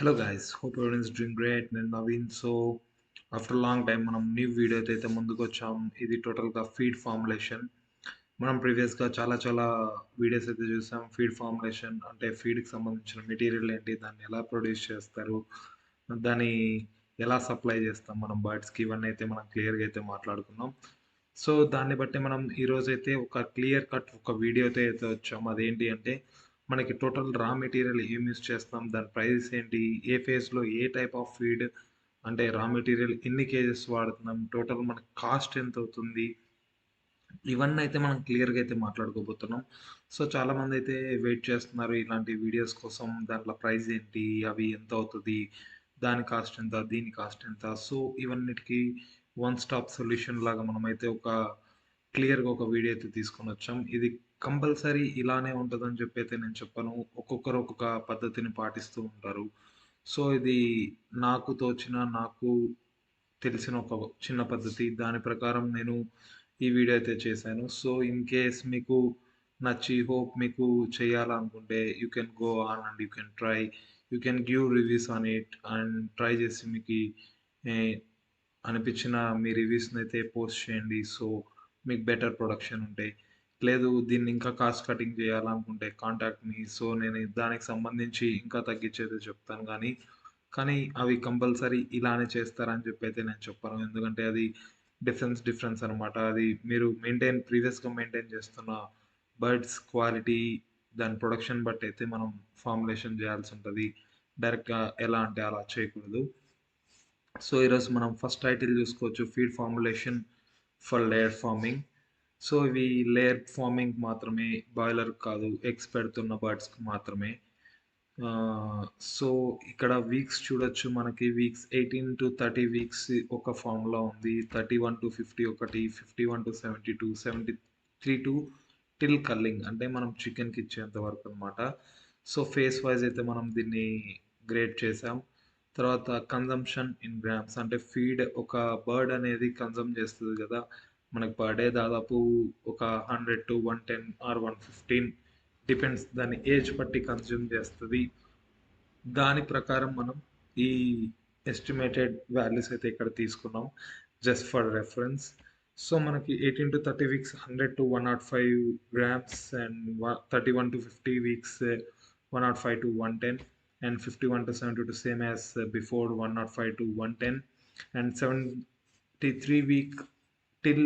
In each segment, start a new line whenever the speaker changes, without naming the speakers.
Hello guys, hope everyone is doing great. నేను Naveen. So after long time మనం new video అయితే ముందుకు వచ్చాం. ఇది టోటల్గా ఫీడ్ ఫార్ములేషన్. మనం ప్రీవియస్గా చాలా వీడియోస్ అయితే చూసాం. ఫీడ్ ఫార్ములేషన్ అంటే ఫీడ్కి సంబంధించిన మెటీరియల్ ఏంటి, దాన్ని ఎలా ప్రొడ్యూస్ చేస్తారు, దాన్ని ఎలా సప్లై చేస్తాం మనం బర్డ్స్కి, ఇవన్నీ అయితే మనం క్లియర్గా అయితే మాట్లాడుకున్నాం. సో దాన్ని బట్టి మనం ఈరోజైతే ఒక క్లియర్ కట్ ఒక వీడియో అయితే వచ్చాం. అదేంటి అంటే మనకి టోటల్ రా మెటీరియల్ ఏం యూస్ చేస్తాం, దాని ప్రైస్ ఏంటి, ఏ ఫేజ్లో ఏ టైప్ ఆఫ్ ఫీడ్, అంటే రా మెటీరియల్ ఎన్ని కేజెస్ వాడుతున్నాం, టోటల్ మనకి కాస్ట్ ఎంత అవుతుంది, ఇవన్నీ అయితే మనం క్లియర్గా అయితే మాట్లాడుకోబోతున్నాం. సో చాలామంది అయితే వెయిట్ చేస్తున్నారు ఇలాంటి వీడియోస్ కోసం. దాంట్లో ప్రైస్ ఏంటి, అవి ఎంత అవుతుంది, దాని కాస్ట్ ఎంత, దీని కాస్ట్ ఎంత. సో ఇవన్నిటికీ వన్ స్టాప్ సొల్యూషన్ లాగా మనమైతే ఒక క్లియర్గా ఒక వీడియో అయితే తీసుకొని వచ్చాం. ఇది కంపల్సరీ ఇలానే ఉంటుందని చెప్పి అయితే నేను చెప్పను. ఒక్కొక్కరు ఒక్కొక్క పద్ధతిని పాటిస్తూ ఉంటారు. సో ఇది నాకు తోచిన, నాకు తెలిసిన ఒక చిన్న పద్ధతి. దాని ప్రకారం నేను ఈ వీడియో అయితే చేశాను. సో ఇన్ కేస్ మీకు నచ్చి, హోప్ మీకు చేయాలనుకుంటే you can go on and you can try, you can give reviews on it and try చేసి మీకు అనిపించిన మీ రివ్యూస్ని అయితే పోస్ట్ చేయండి. సో మీకు బెటర్ ప్రొడక్షన్ ఉంటాయి. లేదు దీన్ని ఇంకా కాస్ట్ కటింగ్ చేయాలనుకుంటే కాంటాక్ట్ మీ. సో నేను దానికి సంబంధించి ఇంకా తగ్గించేది చెప్తాను. కానీ అవి కంపల్సరీ ఇలానే చేస్తారని చెప్పి అయితే నేను చెప్పను. ఎందుకంటే అది డిఫరెన్స్ అనమాట. అది మీరు ప్రీవియస్గా మెయింటైన్ చేస్తున్న బర్డ్స్ క్వాలిటీ, దాని ప్రొడక్షన్ బట్టి అయితే మనం ఫార్ములేషన్ చేయాల్సి ఉంటుంది. డైరెక్ట్గా ఎలా అంటే అలా చేయకూడదు. సో ఈరోజు మనం ఫస్ట్ టైటిల్ చూసుకోవచ్చు, feed formulation for layer farming. So ఇవి లేయర్ ఫార్మింగ్ మాత్రమే, బాయిలర్ కాదు, ఎగ్స్ పెడుతున్న బర్డ్స్కి మాత్రమే. సో ఇక్కడ వీక్స్ చూడొచ్చు. మనకి వీక్స్ 18 to 30 వీక్స్ ఒక ఫార్ములా ఉంది. 31 to 50 ఒకటి, 51 to 72, 73 టిల్ కల్లింగ్, అంటే మనం చికెన్కి ఇచ్చేంత వరకు అనమాట. సో ఫేస్ వైజ్ అయితే మనం దీన్ని గ్రేడ్ చేసాం. తర్వాత కన్జంప్షన్ ఇన్ గ్రామ్స్, అంటే ఫీడ్ ఒక బర్డ్ అనేది కన్జమ్ చేస్తుంది కదా, మనకి పర్ డే దాదాపు ఒక 100 to 110 ఆర్ 115, డిపెండ్స్, దాని ఏజ్ బట్టి కన్జ్యూమ్ చేస్తుంది. దాని ప్రకారం మనం ఈ ఎస్టిమేటెడ్ వాల్యూస్ అయితే ఇక్కడ తీసుకున్నాం జస్ట్ ఫర్ రెఫరెన్స్. సో మనకి 18 to 30 weeks 100 to 105 grams, and 31 to 50 weeks 105 to 110, and 51 to 72 same as before 105 to 110, and 73 week till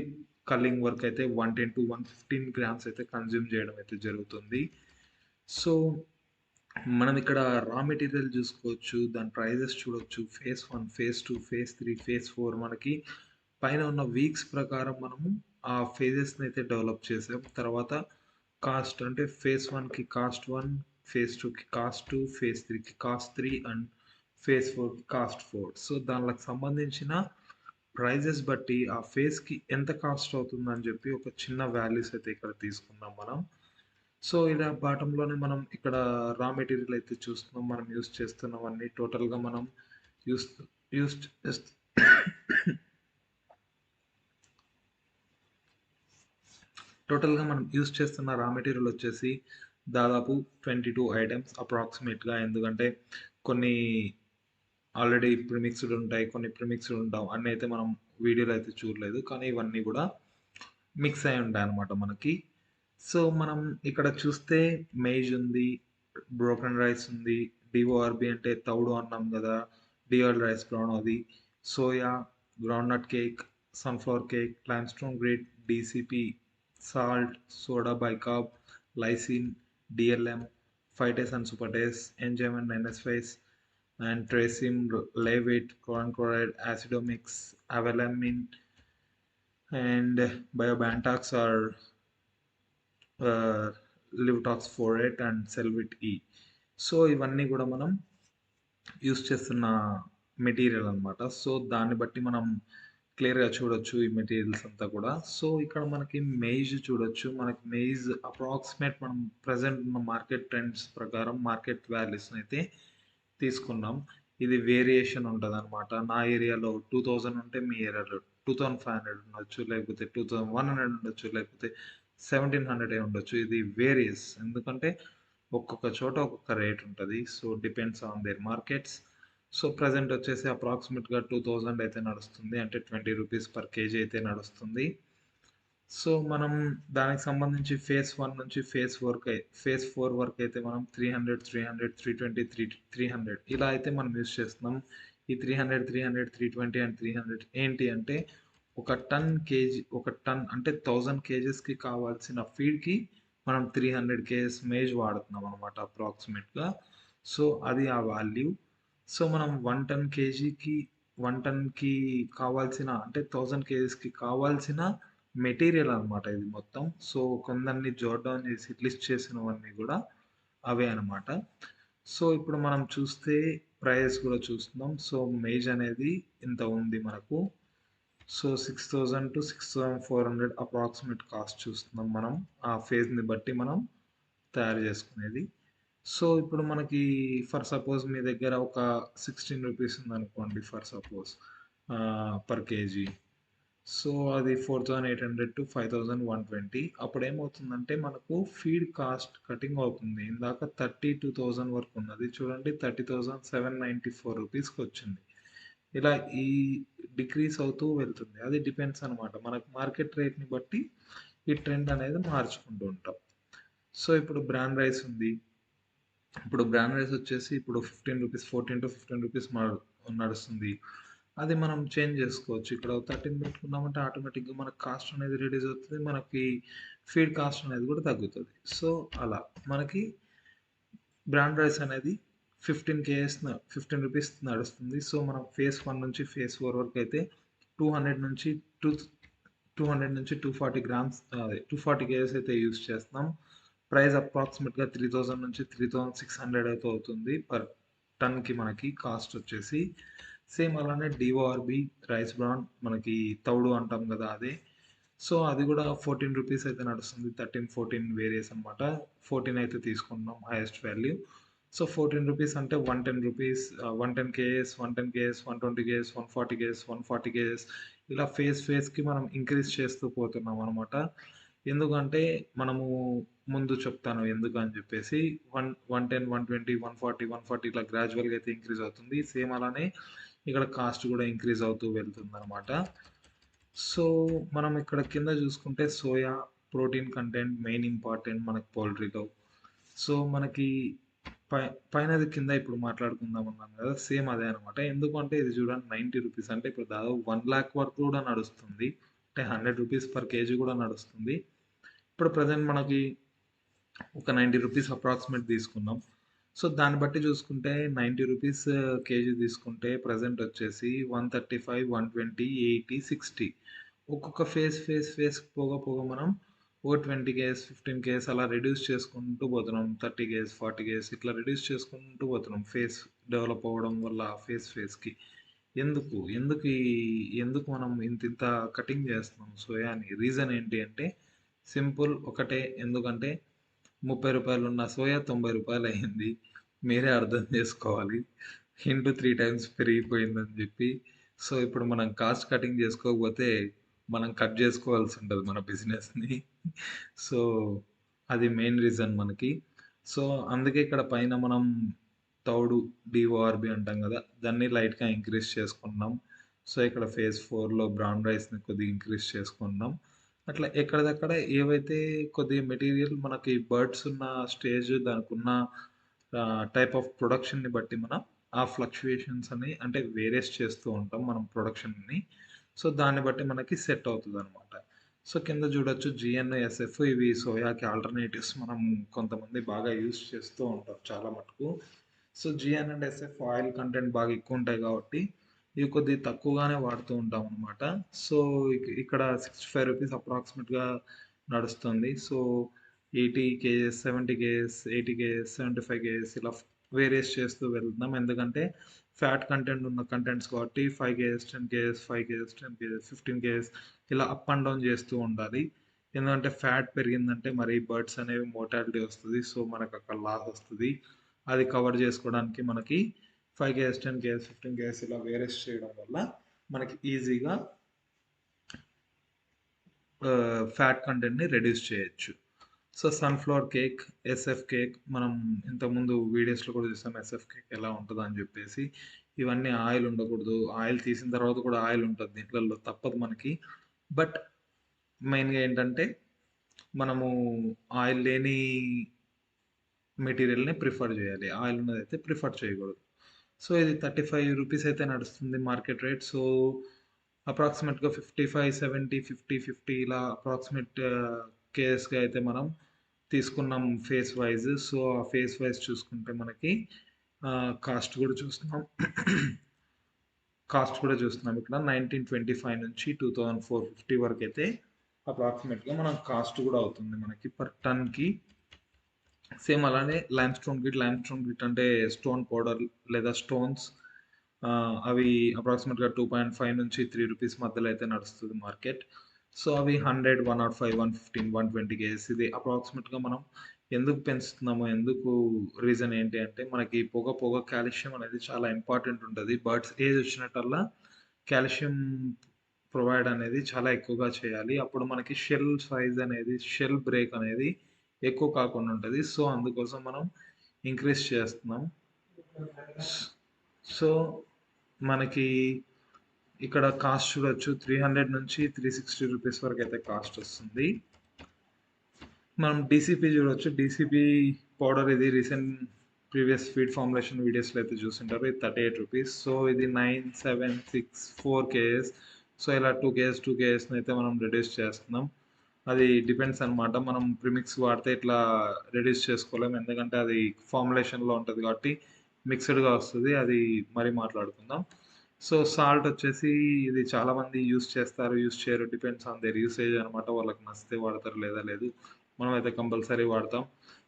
culling వరకు అయితే 110 to 115 grams అయితే కన్జ్యూమ్ చేయడం అయితే జరుగుతుంది. సో మనం ఇక్కడ రా మెటీరియల్ చూసుకోవచ్చు, దాని ప్రైజెస్ చూడొచ్చు. ఫేజ్ 1, ఫేజ్ 2, ఫేజ్ 3, ఫేజ్ 4, మనకి పైన ఉన్న వీక్స్ ప్రకారం మనము ఆ ఫేజెస్ని అయితే డెవలప్ చేసాం. తర్వాత కాస్ట్, అంటే ఫేజ్ 1కి కాస్ట్ 1, ఫేజ్ 2కి కాస్ట్ 2, ఫేజ్ 3కి కాస్ట్ 3, అండ్ ఫేజ్ 4కి కాస్ట్ 4. సో దానికి సంబంధించిన ప్రైజెస్ బట్టి ఆ ఫేజ్కి ఎంత కాస్ట్ అవుతుందని చెప్పి ఒక చిన్న వాల్యూస్ అయితే ఇక్కడ తీసుకుందాం మనం. సో ఇలా బాటంలోనే మనం ఇక్కడ రా మెటీరియల్ అయితే చూస్తున్నాం. మనం యూస్ చేస్తున్నవన్నీ టోటల్గా మనం యూస్ యూస్ టోటల్గా మనం యూస్ చేస్తున్న రా మెటీరియల్ వచ్చేసి దాదాపు 22 ఐటమ్స్ అప్రాక్సిమేట్గా. ఎందుకంటే కొన్ని ఆల్రెడీ ప్రిమిక్స్డ్ ఉంటాయి, కొన్ని ప్రిమిక్స్డ్ ఉంటాం, అన్నీ అయితే మనం వీడియోలో అయితే చూడలేదు. కానీ ఇవన్నీ కూడా మిక్స్ అయి ఉంటాయి అన్నమాట మనకి. సో మనం ఇక్కడ చూస్తే మేజ్ ఉంది, బ్రోకెన్ రైస్ ఉంది, డిఓఆర్బి అంటే తౌడు అన్నాం కదా, డిఆర్ రైస్ బ్రౌన్, అది soya, groundnut cake, sunflower cake, limestone grit, DCP, salt, soda bicarb, lysine, DLM, phytase and సూపర్టేస్, ఎంజైమ్ అండ్ ఎన్ఎస్ఫైస్, అండ్ ట్రేసిమ్, లేవిట్, క్లోరైడ్, యాసిడోమిక్స్, అవెలమిన్, and biobantax are లివ్టాక్స్ 48 అండ్ సెల్విట్ ఈ. సో ఇవన్నీ కూడా మనం యూస్ చేస్తున్న మెటీరియల్ అనమాట. సో దాన్ని బట్టి మనం క్లియర్గా చూడొచ్చు ఈ మెటీరియల్స్ అంతా కూడా. సో ఇక్కడ మనకి మెయిజ్ చూడొచ్చు. మనకి మెయిజ్ అప్రాక్సిమేట్ మనం ప్రజెంట్ ఉన్న మార్కెట్ ట్రెండ్స్ ప్రకారం మార్కెట్ వాల్యూస్ని అయితే తీసుకున్నాం. ఇది వేరియేషన్ ఉంటుంది అనమాట. నా ఏరియాలో 2000 ఉంటే మీ ఏరియాలో 2500 ఉండొచ్చు, లేకపోతే 2100 ఉండొచ్చు, లేకపోతే 1700 ఉండొచ్చు. ఇది వేరియస్. ఎందుకంటే ఒక్కొక్క చోట ఒక్కొక్క రేట్ ఉంటది. So, depends on their markets. So, present వచ్చేసి అప్రాక్సిమేట్‌గా 2000 అయితే నడుస్తుంది. అంటే రూ. 20 పర్ కేజీ అయితే నడుస్తుంది. సో, మనం దానికి సంబంధించి ఫేజ్ 1 నుంచి ఫేజ్ 4 వరకైతే మనం 300, 300, 320, 300 ఇలా అయితే మనం యూజ్ చేస్తున్నాం. ఈ 300, 300, 320 అండ్ 300 ఏంటి అంటే ఒక టన్ అంటే 1000 కేజెస్‌కి కావాల్సిన ఫీడ్‌కి మనం 300 కేజెస్ మేజ్ వాడుతున్నాం అనమాట అప్రాక్సిమేట్‌గా. సో, అది ఆ వాల్యూ. సో, మనం 1 టన్‌కి కావాల్సిన అంటే 1000 కేజెస్‌కి కావాల్సిన మెటీరియల్ అనమాట ఇది మొత్తం. సో, కొందరిని జోట్ డౌన్ చేసి లిస్ట్ చేసినవన్నీ గూడా అవే అనమాట. సో, ఇప్పుడు మనం చూస్తే ప్రైస్ గూడా చూస్తున్నాం. సో, మేజ్ అనేది ఇంత ఉంది మనకు. సో, 6000-6400 అప్రాక్సిమేట్ కాస్ట్ చూస్తున్నాం మనం. ఆ ఫేజ్‌ని బట్టి మనం తయారు చేసుకునేది. సో, ఇప్పుడు మనకి ఫర్ సపోజ్ మీ దగ్గర ఒక రూ. 16 ఉందనుకోండి for suppose per KG. So, అది 4800-5120 అప్పుడేమవుతుందంటే మనకు ఫీడ్ కాస్ట్ కటింగ్ అవుతుంది. ఇందాక 32,000 వరకు ఉన్నది. చూడండి 30,794 రూపీస్‌కొచ్చింది. ఇలా ఈ డిక్రీజ్ అవుతూ వెళ్తుంది. అది డిపెండ్స్ అనమాట. మనకు మార్కెట్ రేట్‌ని బట్టి ఈ ట్రెండ్ అనేది మార్చుకుంటూ ఉంటాం. సో, ఇప్పుడు బ్రాన్ రైస్ ఉంది. ఇప్పుడు బ్రాన్ రైస్ వచ్చేసి ఇప్పుడు రూ. 14-15 నడుస్తుంది. అది మనం చేంజ్ జేసుకోవచ్చు. ఇక్కడ 13 పెట్టుకున్నామంటే ఆటోమేటిక్‌గా మనకు కాస్ట్ అనేది రిడ్యూస్ అవుతది. మనకి ఫీడ్ కాస్ట్ అనేది గూడా తగ్గుతది. సో, అలా మనకి బ్రాండ్ రైస్ అనేది 15 రూపీస్ నడుస్తుంది. సో, మనం ఫేజ్ 1 నుంచి ఫేజ్ 4 వరకైతే 200 నుంచి టూ 200 నుంచి 240 గ్రామ్స్ 240 కేజెస్ అయితే యూజ్ చేస్తున్నాం. ప్రైస్ అప్రాక్సిమేట్‌గా 3000 నుంచి 3600 అయితే అవుతుంది పర్ టన్‌కి మనకి కాస్ట్ వచ్చేసి. సేమ్ అలానే డీఓఆర్‌బీ రైస్ బ్రాన్ మనకి తౌడు అంటాం గదా! అదే. సో, అది గూడా రూ. 14 అయితే నడుస్తుంది. 13, 14 వేరియేస్ అనమాట. 14 అయితే తీసుకుంటున్నాం హైయెస్ట్ వాల్యూ. సో, రూ. 14 అంటే రూ. 110 KS, 110 KS, 120 KS, 140 KS, 140 KS ఇలా ఫేజ్‌కి మనం ఇంక్రీజ్ చేస్తూ పోతున్నామనమాట. ఎందుకంటే మనము ముందు చెప్తాను ఎందుకని జెప్పేసి 110, 120, 140, 140 ఇట్లా గ్రాడ్యువల్‌గా అయితే ఇంక్రీజ్ అవుతుంది. సేమ్ అలానే ఇక్కడ కాస్ట్ గూడా ఇంక్రీజ్ అవుతూ వెళ్తుందనమాట. సో, మనం ఇక్కడ కింద జూసుకుంటే soya protein content main important మనకు పౌల్ట్రీలో. సో, మనకి పై పైనది కింద ఇప్పుడు మాట్లాడుకుందాం అన్నాం గదా! సేమ్ అదే అనమాట. ఎందుకంటే ఇది చూడండి రూ. 90 అంటే ఇప్పుడు దాదాపు 1,00,000 వరకు కూడా నడుస్తుంది. అంటే రూ. 100 పర్ కేజీ గూడా నడుస్తుంది. ఇప్పుడు ప్రెజెంట్ మనకి ఒక రూ. 90 అప్రాక్సిమేట్ తీసుకున్నాం. సో, దాన్ని బట్టి చూసుకుంటే రూ. 90 కేజీ తీసుకుంటే ప్రెజెంట్ వచ్చేసి 135, 120, 80, 60 ఒక్కొక్క ఫేజ్ పోగా మనం ఓ 20 కేస్, 15 కేస్ అలా రెడ్యూస్ చేసుకుంటూ పోతున్నాం. 30 కేస్, 40 కేస్ ఇట్లా రెడ్యూస్ చేసుకుంటూ పోతున్నాం. ఫేస్ డెవలప్ అవ్వడం వల్ల ఫేజ్‌కి. ఎందుకు మనం ఇంతింత కటింగ్ చేస్తున్నాం సోయాని? రీజన్ ఏంటి అంటే సింపుల్ ఒకటే. ఎందుకంటే రూ. 30 ఉన్న సోయా రూ. 90 అయింది. మీరే అర్థం చేసుకోవాలి. ఇంటూ 3 టైమ్స్ పెరిగిపోయిందని జెప్పి. సో, ఇప్పుడు మనం కాస్ట్ కటింగ్ జేసుకోకపోతే మనం కట్ జేసుకోవాల్సుంటది మన బిజినెస్‌ని. సో, అది మెయిన్ రీజన్ మనకి. సో, అందుకే ఇక్కడ పైన మనం తౌడు డీఓఆర్‌బీ అంటాం గదా! దాన్ని లైట్‌గా ఇంక్రీజ్ చేసుకున్నాం. సో, ఇక్కడ ఫేజ్ 4లో బ్రౌన్ రైస్‌ని కొద్దిగా ఇంక్రీజ్ చేసుకున్నాం. అట్లా ఎక్కడిదక్కడ ఏవైతే కొద్దిగా మెటీరియల్ మనకి బర్డ్స్ ఉన్న స్టేజ్ దానికున్న టైప్ ఆఫ్ ప్రొడక్షన్‌ని బట్టి మనం ఆ ఫ్లక్చుయేషన్స్ అని అంటే వేరియస్ చేస్తూ ఉంటాం మనం ప్రొడక్షన్‌ని. సో, దాన్ని బట్టి మనకి సెట్ అవుతదనమాట. సో, కింద చూడొచ్చు జీఎన్ఎస్ఎఫ్ ఇవి సోయాకి ఆల్టర్‌నేటివ్స్ మనం కొంతమంది బాగా యూజ్ చేస్తూ ఉంటారు చాలా మటుకు. So, GN and SF oil content బాగా ఎక్కువుంటాయి కాబట్టి, ఇవి కొద్దిగా తక్కువగానే వాడుతూ ఉంటామనమాట. సో, ఇక్కడ రూ. 65 అప్రాక్సిమేట్‌గా నడుస్తుంది. So, 80 kgs, 70 kgs, 80 kgs, 75 kgs ఇలా వేరియస్ చేస్తూ వెళ్తున్నాం. ఎందుకంటే, ఫ్యాట్ కంటెంట్ ఉన్న కంటెంట్స్ కాబట్టి 5 kgs, 10 kgs, 5 kgs, 10 kgs, 15 kgs ఇలా అప్ అండ్ డౌన్ చేస్తూ ఉండాలి. ఎందుకంటే, ఫ్యాట్ పెరిగిందంటే మరి బర్డ్స్ అనేవి మోర్టాలిటీ వస్తది. సో, మనకక్కడ లాస్ వస్తది. అది కవర్ చేసుకోవడానికి మనకి 5 కేఎస్, 10 కేఎస్, 15 కేఎస్ ఇలా వేరియస్ చేయడం వల్ల మనకి ఈజీగా ఫ్యాట్ కంటెంట్‌ని రెడ్యూస్ చేయొచ్చు. So, sunflower cake, SF cake మనం ఇంతకుముందు వీడియోస్‌లో కూడా చూసాం ఎస్ఎఫ్ కేక్ ఎలా ఉంటదని జెప్పేసి. ఇవన్నీ ఆయిల్ ఉండకూడదు. ఆయిల్ తీసిన తర్వాత కూడా ఆయిల్ ఉంటది దీంట్లల్లో తప్పదు మనకి. బట్ మెయిన్‌గా ఏంటంటే మనము ఆయిల్ లేని మెటీరియల్‌ని ప్రిఫర్ జేయాలి. ఆయిల్ ఉన్నదైతే ప్రిఫర్ చేయకూడదు. సో, ఇది రూ. 35 అయితే నడుస్తుంది మార్కెట్ రేట్. సో, అప్రాక్సిమేట్‌గా 55, 70, 50, 50 ఇలా అప్రాక్సిమేట్ కేఎస్‌గా అయితే మనం తీసుకున్నాం ఫేస్ వైస్. సో, ఆ ఫేస్ వైస్ చూసుకుంటే మనకి కాస్ట్ గూడా చూస్తున్నాం. కాస్ట్ కూడా చూస్తున్నాం ఇక్కడ 1925 నుంచి 2450 వరకైతే అప్రాక్సిమేట్‌గా మనం కాస్ట్ గూడా అవుతుంది మనకి పర్ టన్‌కి. సేమ్ అలానే లైమ్‌స్టోన్ గిట్ అంటే స్టోన్ పౌడర్ లేదా స్టోన్స్ అవి అప్రాక్సిమేట్‌గా 2.5 నుంచి రూ. 3 మధ్యలో అయితే నడుస్తది మార్కెట్. సో, అవి 100, 105, 115, 120 కేజెస్ ఇది అప్రాక్సిమేట్‌గా మనం ఎందుకు పెంచుతున్నాము? ఎందుకు రీజన్ ఏంటి అంటే మనకి పొగ కాల్షియం అనేది చాలా ఇంపార్టెంట్ ఉంటది. బర్డ్స్ ఏజ్ వచ్చినట్టల్లా కాల్షియం ప్రొవైడ్ అనేది చాలా ఎక్కువగా చేయాలి. అప్పుడు మనకి షెల్ బ్రేక్ అనేది ఎక్కువ కాకుండా ఉంటది. సో, అందుకోసం మనం ఇంక్రీజ్ చేస్తున్నాం. సో, మనకి ఇక్కడ కాస్ట్ చూడొచ్చు. 300 నుంచి రూ. 360 వరకైతే కాస్ట్ వస్తుంది. మనం డీసీపీ చూడొచ్చు. డీసీపీ పౌడర్ ఇది ప్రీవియస్ ఫీడ్ ఫార్ములేషన్ వీడియోస్‌లో అయితే చూసుంటారు. ఇది రూ. 38. సో, ఇది 9764 కేఎస్. సో, ఇలా 2 కేఎస్, 2 కేఎస్‌నైతే మనం రెడ్యూస్ చేస్తున్నాం. అది డిపెండ్స్ అనమాట. మనం ప్రిమిక్స్ వాడితే ఇట్లా రెడ్యూస్ చేసుకోలేం. ఎందుకంటే అది ఫార్ములేషన్‌లో ఉంటది కాబట్టి మిక్స్‌డ్‌గా వస్తది. అది మరి మాట్లాడుకుందాం. సో, సాల్ట్ వచ్చేసి ఇది చాలామంది యూజ్ చేస్తారు, యూజ్ చేయరు. డిపెండ్స్ ఆన్ దేర్ యూసేజ్ అనమాట. వాళ్ళకి నచ్చితే వాడతారు లేదా లేదు. మనమైతే కంపల్సరీ వాడతాం.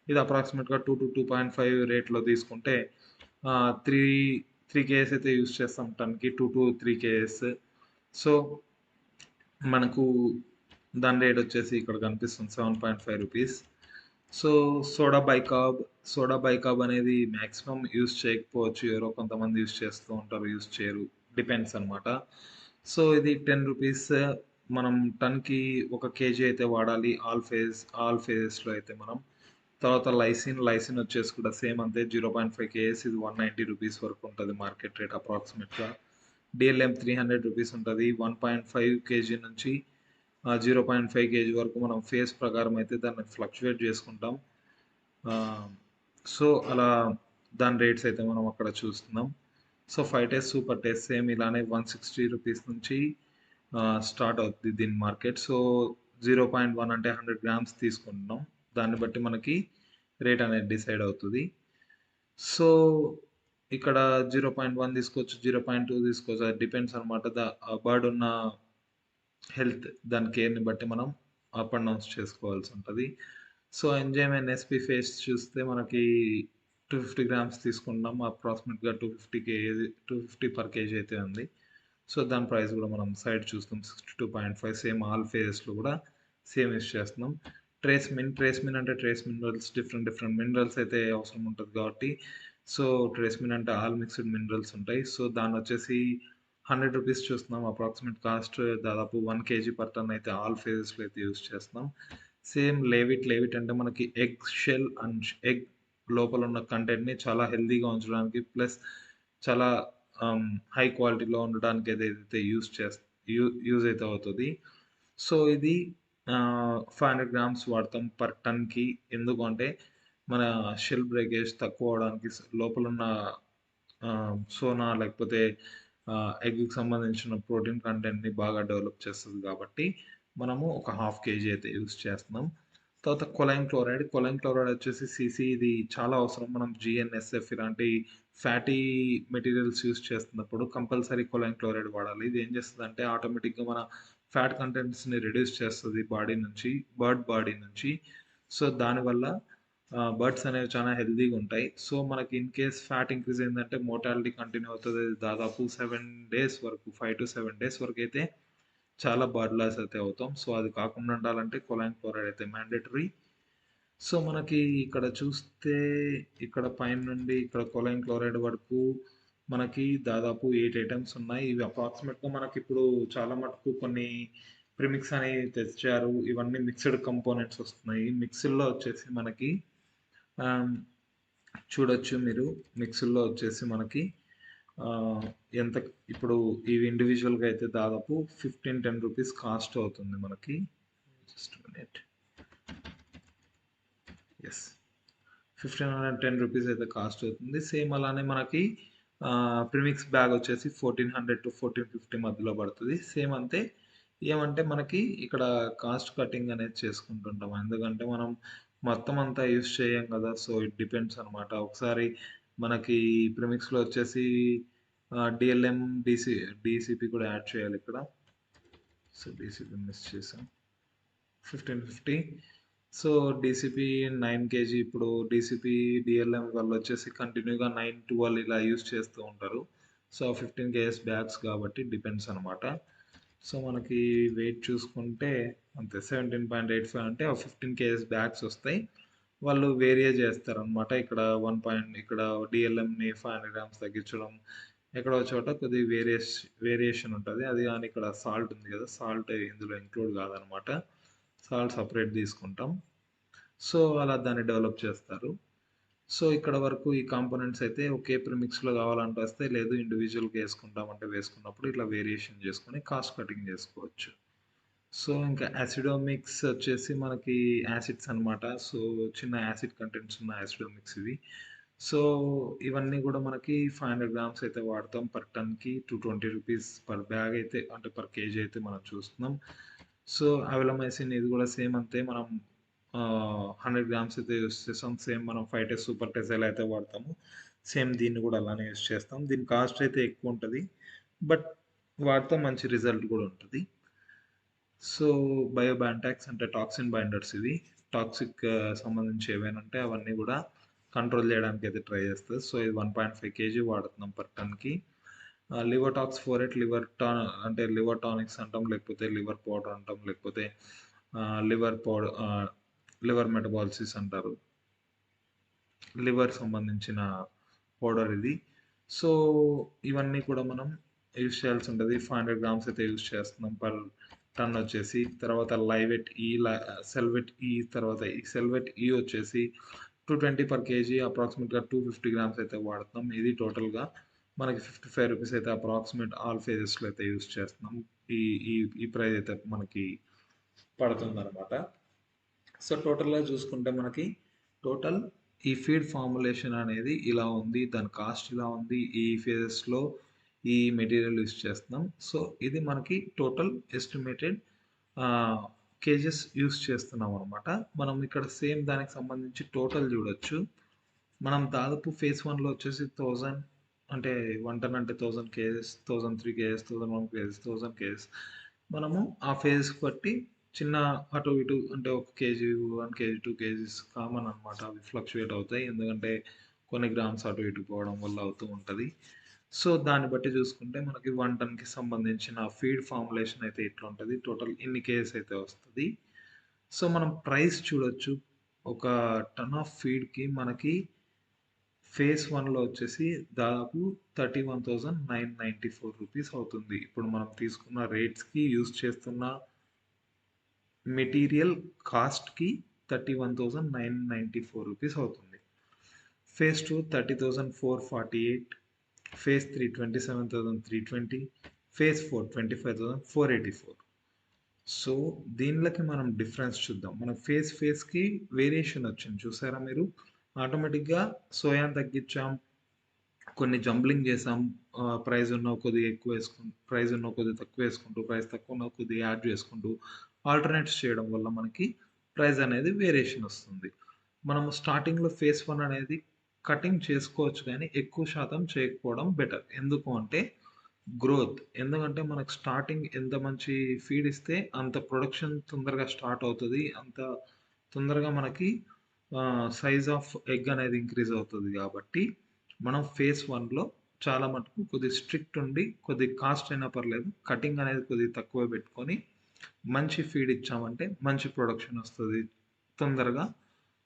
ఇది అప్రాక్సిమేట్‌గా 2-2.5 రేట్‌లో తీసుకుంటే 3, 3 కేఎస్ అయితే యూజ్ చేస్తాం టన్‌కి 2-3 కేఎస్. సో, మనకు దాని రేట్ వచ్చేసి ఇక్కడ కనిపిస్తుంది రూ. 7.5. సో, సోడా బైకార్బ్ అనేది మాక్సిమం యూజ్ చేయకపోవచ్చు. ఎవరో కొంతమంది యూజ్ చేస్తూ ఉంటారు, యూజ్ చేయరు. డిపెండ్స్ అనమాట. సో, ఇది రూ. 10 మనం టన్‌కి 1 కేజీ అయితే వాడాలి. ఆల్ ఫేజెస్‌లో అయితే మనం. తర్వాత లైసిన్ వచ్చేసి కూడా సేమ్ అంతే 0.5 కేఎస్ ఇది రూ. 190 వరకు ఉంటది మార్కెట్ రేట్ అప్రాక్సిమేట్‌గా. డీఎల్ఎం రూ. 300 ఉంటది. 1.5 కేజీ నుంచి 0.5 కేజీ వరకు మనం ఫేజ్ ప్రకారం అయితే దాన్ని ఫ్లక్చుయేట్ చేసుకుంటాం. ఆహ్, సో, అలా దాని రేట్స్ అయితే మనం అక్కడ చూస్తున్నాం. So, 5 days, super days same ఇలానే రూ. 160 నుంచి స్టార్ట్ అవుద్ది దీని మార్కెట్. సో, 0.1 అంటే 100 గ్రామ్స్ తీసుకుంటున్నాం. దాన్ని బట్టి మనకి రేట్ అనేది డిసైడ్ అవుతది. సో, ఇక్కడ 0.1 తీసుకోవచ్చు, 0.2 తీసుకోవచ్చు. అది డిపెండ్స్ అనమాట. ఆ బర్డ్ ఉన్న దాని కేర్‌ని బట్టి మనం అప్ అండ్ డౌన్స్ చేసుకోవాల్సి ఉంటది. సో, ఎంజైమ్ ఎన్ఎస్‌పి ఫేస్ చూస్తే మనకి 250 గ్రామ్స్ తీసుకుంటున్నాం. అప్రాక్సిమేట్‌గా 250 పర్ కేజీ అయితే ఉంది. సో, దాని ప్రైస్ గూడా మనం సైడ్ చూస్తాం. 62.5 సేమ్ ఆల్ ఫేజెస్‌లో గూడా సేమ్ యూజ్ చేస్తున్నాం. ట్రేస్ మిన్ అంటే ట్రేస్ మినరల్స్ డిఫరెంట్ మినరల్స్ అయితే అవసరం ఉంటది కాబట్టి, సో, ట్రేస్ మిన్ అంటే ఆల్ మిక్స్‌డ్ మినరల్స్ ఉంటాయి. సో, దాన్నొచ్చేసి రూ. 100 చూస్తున్నాం. అప్రాక్సిమేట్ కాస్ట్ దాదాపు 1 కేజీ పర్ టన్ అయితే ఆల్ ఫేజెస్‌లో అయితే యూజ్ చేస్తున్నాం. సేమ్ లేవిట్ అంటే మనకి ఎగ్ లోపల ఉన్న కంటెంట్‌ని చాలా హెల్తీగా ఉంచడానికి ప్లస్ చాలా హై క్వాలిటీలో ఉండడానికి ఏదైతే యూజ్ అయితే అవుతది. సో, ఇది 500 గ్రామ్స్ వాడతాం పర్ టన్‌కి. ఎందుకంటే మన షెల్ బ్రేకేజ్ తక్కువ అవ్వడానికి లోపలున్న సోనా లేకపోతే ఎగ్‌కి సంబంధించిన ప్రోటీన్ కంటెంట్‌ని బాగా డెవలప్ చేస్తది కాబట్టి, మనము ఒక హాఫ్ కేజీ అయితే యూజ్ చేస్తున్నాం. తర్వాత కొలైన్ క్లోరైడ్ వచ్చేసి ఇది చాలా అవసరం. మనం జీఎన్ఎస్ఎఫ్ ఇలాంటి ఫ్యాటీ మెటీరియల్స్ యూజ్ చేస్తున్నప్పుడు కంపల్సరీ కొలైన్ క్లోరైడ్ వాడాలి. ఇది ఏం చేస్తదంటే ఆటోమేటిక్‌గా మన ఫ్యాట్ కంటెంట్స్‌ని రిడ్యూస్ చేస్తది బర్డ్ బాడీ నుంచి. సో, దానివల్ల బర్డ్స్ అనేవి చాలా హెల్తీగా ఉంటాయి. సో, మనకి ఇన్ కేస్ ఫ్యాట్ ఇంక్రీజ్ అయిందంటే మోర్టాలిటీ కంటిన్యూ అవుతది. దాదాపు 7 డేస్ వరకు 5-7 డేస్ వరకైతే చాలా బర్డ్ లాస్ అయితే అవుతాం. సో, అది కాకుండా ఉండాలంటే కొలైన్ క్లోరైడ్ అయితే మ్యాండేటరీ. సో, మనకి ఇక్కడ చూస్తే ఇక్కడ పైన నుండి ఇక్కడ కొలైన్ క్లోరైడ్ వరకు మనకి దాదాపు 8 ఐటెమ్స్ ఉన్నాయి. ఇవి అప్రాక్సిమేట్‌గా మనకిప్పుడు చాలా మటుకు కొన్ని ప్రిమిక్స్ అని తెచ్చారు. ఇవన్నీ మిక్స్డ్ కంపోనెంట్స్ వస్తున్నాయి. మిక్స్డ్‌లో వచ్చేసి మనకి ఆహ్, చూడొచ్చు మీరు మిక్స్డ్‌లో వచ్చేసి మనకి ఆహ్, ఎంత ఇప్పుడు ఇవి ఇండివిడ్యువల్‌గా అయితే దాదాపు 15, 10 రూపీస్ కాస్ట్ అవుతుంది మనకి. Just minute. యెస్. 1510 రూపీస్ అయితే కాస్ట్ అవుతుంది. సేమ్ అలానే మనకి ప్రీమిక్స్ బ్యాగ్ వచ్చేసి 1400-1450 మధ్యలో పడుతది. సేమ్ అంతే. ఏమంటే మనకి ఇక్కడ కాస్ట్ కటింగ్ అనేది చేసుకుంటుంటాం. ఎందుకంటే మనం మొత్తం అంతా యూజ్ చేయం కదా! సో, ఇట్ డిపెండ్స్ అనమాట. ఒకసారి మనకి ప్రీమిక్స్‌లో వచ్చేసి డీఎల్ఎం, డీసీపీ కూడా యాడ్ చేయాలిక్కడ. సో, డీసీపీ మిస్ చేశాం. 1550. సో, డీసీపీ 9 కేజీ ఇప్పుడు డీసీపీ, డీఎల్ఎం వాళ్ళొచ్చేసి కంటిన్యూగా 9, 12 ఇలా యూజ్ చేస్తూ ఉంటారు. సో, 15 కేఎస్ బ్యాగ్స్ కాబట్టి డిపెండ్స్ అనమాట. సో, మనకి వెయిట్ చూసుకుంటే అంతే 17.85 అంటే ఆ 15 కేఎస్ బ్యాగ్స్ వస్తాయి. వాళ్ళు వేరియే చేస్తారనమాట. ఇక్కడ 1 పాయింట్ ఇక్కడ డీఎల్ఎంని 500 గ్రామ్స్ తగ్గించడం, ఎక్కడో చోట కొద్దిగా వేరియేషన్ ఉంటది. అది గాని ఇక్కడ సాల్ట్ ఉంది కదా! సాల్ట్ ఇందులో ఇంక్లూడ్ కాదనమాట. సాల్ట్ సెపరేట్ తీసుకుంటాం. సో, అలా దాన్ని డెవలప్ చేస్తారు. సో, ఇక్కడ వరకు ఈ కాంపోనెంట్స్ అయితే ఒకే ప్రీమిక్స్‌లో కావాలంటే వస్తాయి. లేదు ఇండివిడ్యువల్‌గా ఏసుకుంటామంటే వేసుకున్నప్పుడు ఇట్లా వేరియేషన్ చేసుకొని కాస్ట్ కటింగ్ చేసుకోవచ్చు. సో, ఇంకా యాసిడోమిక్స్ వచ్చేసి మనకి యాసిడ్స్ అనమాట. సో, చిన్న యాసిడ్ కంటెంట్స్ ఉన్న యాసిడోమిక్స్ ఇవి. సో, ఇవన్నీ గూడా మనకి 500 గ్రామ్స్ అయితే వాడతాం పర్ టన్‌కి. ₹220 పర్ బ్యాగ్ అయితే అంటే పర్ కేజీ అయితే మనం చూస్తున్నాం. సో, అవలమైసిన్ ఇది గూడా సేమ్ అంతే. మనం 100 గ్రామ్స్ అయితే యూజ్ చేస్తాం. సేమ్ మనం ఫైటెస్, సూపర్ టెస్ ఎలా అయితే వాడతామో సేమ్ దీన్ని గూడా అలానే యూజ్ చేస్తాం. దీని కాస్ట్ అయితే ఎక్కువుంటది. బట్ వాడితే మంచి రిజల్ట్ గూడా ఉంటది. సో, బయోబాంటాక్స్ అంటే టాక్సిన్ బైండర్స్ ఇవి. టాక్సిక్ సంబంధించి ఏవైనా ఉంటే అవన్నీ గూడా కంట్రోల్ జేయడానికైతే ట్రై చేస్తది. సో, ఇది 1.5 కేజీ వాడుతున్నాం పర్ టన్‌కి. లివోటాక్స్ 48 అంటే లివర్ టానిక్స్ అంటాం. లేకపోతే లివర్ పౌడర్ అంటాం. లేకపోతే లివర్ లివర్ మెటబాలిసిస్ అంటారు. లివర్ సంబంధించిన పౌడర్ ఇది. సో, ఇవన్నీ కూడా మనం యూజ్ చేయాల్సి ఉంటది. 500 గ్రామ్స్ అయితే యూజ్ చేస్తున్నాం పర్ టన్ వచ్చేసి. తర్వాత సెల్వెట్ ఈ తర్వాత ఈ సెల్వెట్ ఈ వచ్చేసి 220 పర్ కేజీ అప్రాక్సిమేట్‌గా 250 గ్రామ్స్ అయితే వాడుతున్నాం. ఇది టోటల్‌గా మనకి ₹55 అయితే అప్రాక్సిమేట్ ఆల్ ఫేజెస్‌లో అయితే యూజ్ చేస్తున్నాం. ఈ ఈ ఈ ప్రైస్ అయితే మనకి పడుతుందనమాట. సో, టోటల్‌గా చూసుకుంటే మనకి టోటల్ ఈ ఫీడ్ ఫార్ములేషన్ అనేది ఇలా ఉంది. దాని కాస్ట్ ఇలా ఉంది. ఈ ఫేజెస్‌లో ఈ మెటీరియల్ యూజ్ చేస్తున్నాం. సో, ఇది మనకి టోటల్ ఎస్టిమేటెడ్ కేజెస్ యూజ్ చేస్తున్నామనమాట. మనం ఇక్కడ సేమ్ దానికి సంబంధించి టోటల్ చూడొచ్చు. మనం దాదాపు ఫేజ్ 1లో వచ్చేసి 1000 అంటే 1 టన్ అంటే 1000 కేజెస్, 1003 కేజెస్, 1001 కేజెస్, 1000 కేజెస్. మనము ఆ ఫేజ్‌కి బట్టి చిన్న అటు ఇటు అంటే 1 కేజీ, 1 కేజీ, 2 కేజీస్ కామన్ అనమాట. అవి ఫ్లక్చుయేట్ అవుతాయి. ఎందుకంటే కొన్ని గ్రామ్స్ అటు ఇటు పోవడం వల్ల అవుతూ ఉంటది. సో, దాన్ని బట్టి చూసుకుంటే మనకి 1 టన్‌కి సంబంధించిన ఫీడ్ ఫార్ములేషన్ అయితే ఇట్లుంటది. టోటల్ ఇన్ని కేజెస్ అయితే వస్తది. సో, మనం ప్రైస్ చూడొచ్చు. ఒక టన్ ఆఫ్ ఫీడ్‌కి మనకి ఫేజ్ 1లో వచ్చేసి దాదాపు ₹31,994 అవుతుంది. ఇప్పుడు మనం తీసుకున్న రేట్స్‌కి యూజ్ చేస్తున్న మెటీరియల్ కాస్ట్‌కి ₹31,994 అవుతుంది. Phase 2 30,448, phase 3 27,320, phase 4 25,484. సో, దీనిలకి మనం డిఫరెన్స్ చూద్దాం. మన ఫేజ్‌కి వేరియేషన్ వచ్చింది చూసారా మీరు? ఆటోమేటిక్‌గా సోయాని తగ్గించాం. కొన్ని జంబ్లింగ్ చేసాం. ప్రైస్ ఉన్నవి కొద్దిగా ప్రైస్ ఉన్నవి కొద్దిగా తక్కువేసుకుంటూ, ప్రైస్ తక్కువ ఉన్నవి కొద్దిగా యాడ్ చేసుకుంటూ, ఆల్టర్‌నేట్స్ చేయడం వల్ల మనకి ప్రైస్ అనేది వేరియేషన్ వస్తుంది. మనము స్టార్టింగ్‌లో ఫేజ్ 1 అనేది కటింగ్ చేసుకోవచ్చు గానీ, ఎక్కువ శాతం చేయకపోవడం బెటర్. ఎందుకు అంటే గ్రోత్. ఎందుకంటే మనకు స్టార్టింగ్ ఎంత మంచి ఫీడ్ ఇస్తే అంత ప్రొడక్షన్ తొందరగా స్టార్ట్ అవుతది. అంత తొందరగా మనకి సైజ్ ఆఫ్ ఎగ్ అనేది ఇంక్రీజ్ అవుతది గాబట్టి, మనం ఫేజ్ 1లో చాలా మటుకు కొద్దిగా స్ట్రిక్ట్ ఉండి, కొద్దిగా కాస్ట్ అయినా పర్లేదు. కటింగ్ అనేది కొద్దిగా తక్కువే పెట్టుకొని, మంచి ఫీడ్ ఇచ్చామంటే మంచి ప్రొడక్షన్ వస్తది తొందరగా.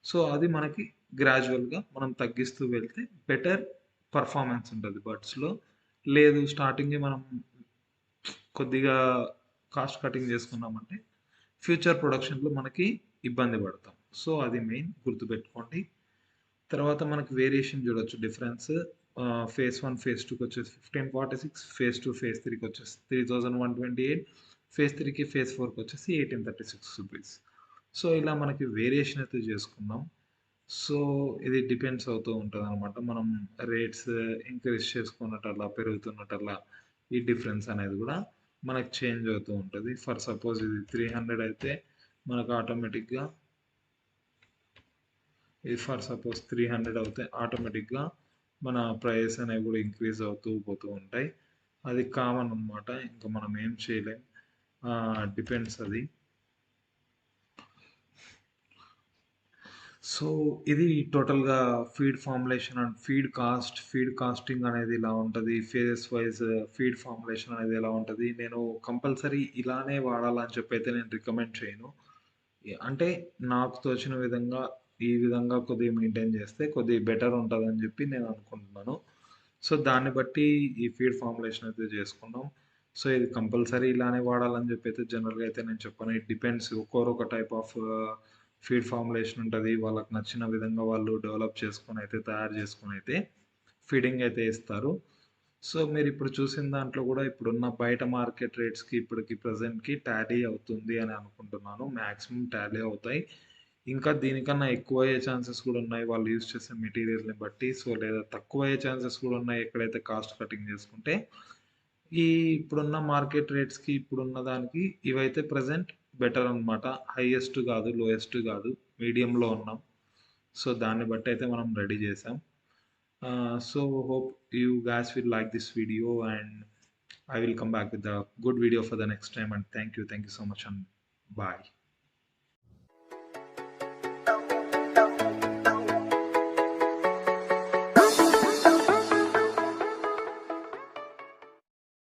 సో, అది మనకి గ్రాడ్యుయల్‌గా మనం తగ్గిస్తూ వెళ్తే బెటర్ పెర్ఫార్మన్స్ ఉంటది బర్డ్స్‌లో. లేదు స్టార్టింగే మనం కొద్దిగా కాస్ట్ కటింగ్ చేసుకున్నామంటే ఫ్యూచర్ ప్రొడక్షన్‌లో మనకి ఇబ్బంది పడతాం. సో, అది మెయిన్ గుర్తుపెట్టుకోండి. తర్వాత మనకి వేరియేషన్ చూడొచ్చు డిఫరెన్స్. ఫేజ్ 1, ఫేజ్ 2కొచ్చేసి 1546, ఫేజ్ 2, ఫేజ్ 3కొచ్చేసి 3128, ఫేజ్ 3కి, ఫేజ్ 4కొచ్చేసి 1836 రూపీస్. సో, ఇలా మనకి వేరియేషన్ అయితే చేసుకున్నాం. సో, ఇది డిపెండ్స్ అవుతూ ఉంటదనమాట. మనం రేట్స్ ఇంక్రీజ్ చేసుకున్నట్టలా, పెరుగుతున్నట్టలా ఈ డిఫరెన్స్ అనేది గూడా మనకు చేంజ్ అవుతూ ఉంటది. ఫర్ సపోజ్ ఇది 300 అయితే మనకు ఆటోమేటిక్‌గా ఇది ఫర్ సపోజ్ 300 అవుతే ఆటోమేటిక్‌గా మన ప్రైస్ అనేవి గూడా ఇంక్రీజ్ అవుతూ పోతూ ఉంటాయి. అది కామన్ అనమాట. ఇంక మనం ఏం చేయలేం. డిపెండ్స్ అది. సో, ఇది టోటల్‌గా feed formulation and feed costing అనేది ఇలా ఉంటది. ఫేజెస్ వైస్ ఫీడ్ ఫార్ములేషన్ అనేది ఎలా ఉంటది. నేను కంపల్సరీ ఇలానే వాడాలని చెప్పైతే నేను రికమెండ్ చేయను. అంటే నాకు తోచిన విధంగా, ఈ విధంగా కొద్దిగా మెయింటైన్ చేస్తే కొద్దిగా బెటర్ ఉంటదని జెప్పి నేను అనుకుంటున్నాను. సో, దాన్ని బట్టి ఈ ఫీడ్ ఫార్ములేషన్ అయితే చేసుకున్నాం. సో, ఇది కంపల్సరీ ఇలానే వాడాలని జెప్పైతే జనరల్‌గా అయితే నేను చెప్పను. ఇట్ డిపెండ్స్ ఒక్కోరొక టైప్ ఆఫ్ ఫీడ్ ఫార్ములేషన్ ఉంటది. వాళ్ళకి నచ్చిన విధంగా వాళ్ళు డెవలప్ చేసుకొనైతే, తయారు చేసుకొనైతే ఫీడింగ్ అయితే ఇస్తారు. సో, మీరిప్పుడు చూసిన దాంట్లో గూడా ఇప్పుడున్న బయట మార్కెట్ రేట్స్‌కి ఇప్పటికి ప్రెజెంట్‌కి టాలీ అవుతుంది అని అనుకుంటున్నాను. మాక్సిమం టాలీ అవుతాయి. ఇంకా దీనికన్నా ఎక్కువయ్యే ఛాన్సెస్ గూడా ఉన్నాయి. వాళ్ళు యూజ్ చేసే మెటీరియల్‌ని బట్టి. సో, లేదా తక్కువయ్యే ఛాన్సెస్ కూడా ఉన్నాయి ఎక్కడైతే కాస్ట్ కటింగ్ చేసుకుంటే. ఈ ఇప్పుడున్న మార్కెట్ రేట్స్‌కి, ఇప్పుడున్న దానికి ఇవైతే ప్రెజెంట్ బెటర్ అనమాట. హైయెస్ట్ గాదు, లోయెస్ట్ గాదు. మీడియంలో ఉన్నాం. సో, దాన్ని బట్టయితే మనం రెడీ చేసాం. So hope you guys will like this video, and I will come back with a good video for the next time, and thank you so much, and bye.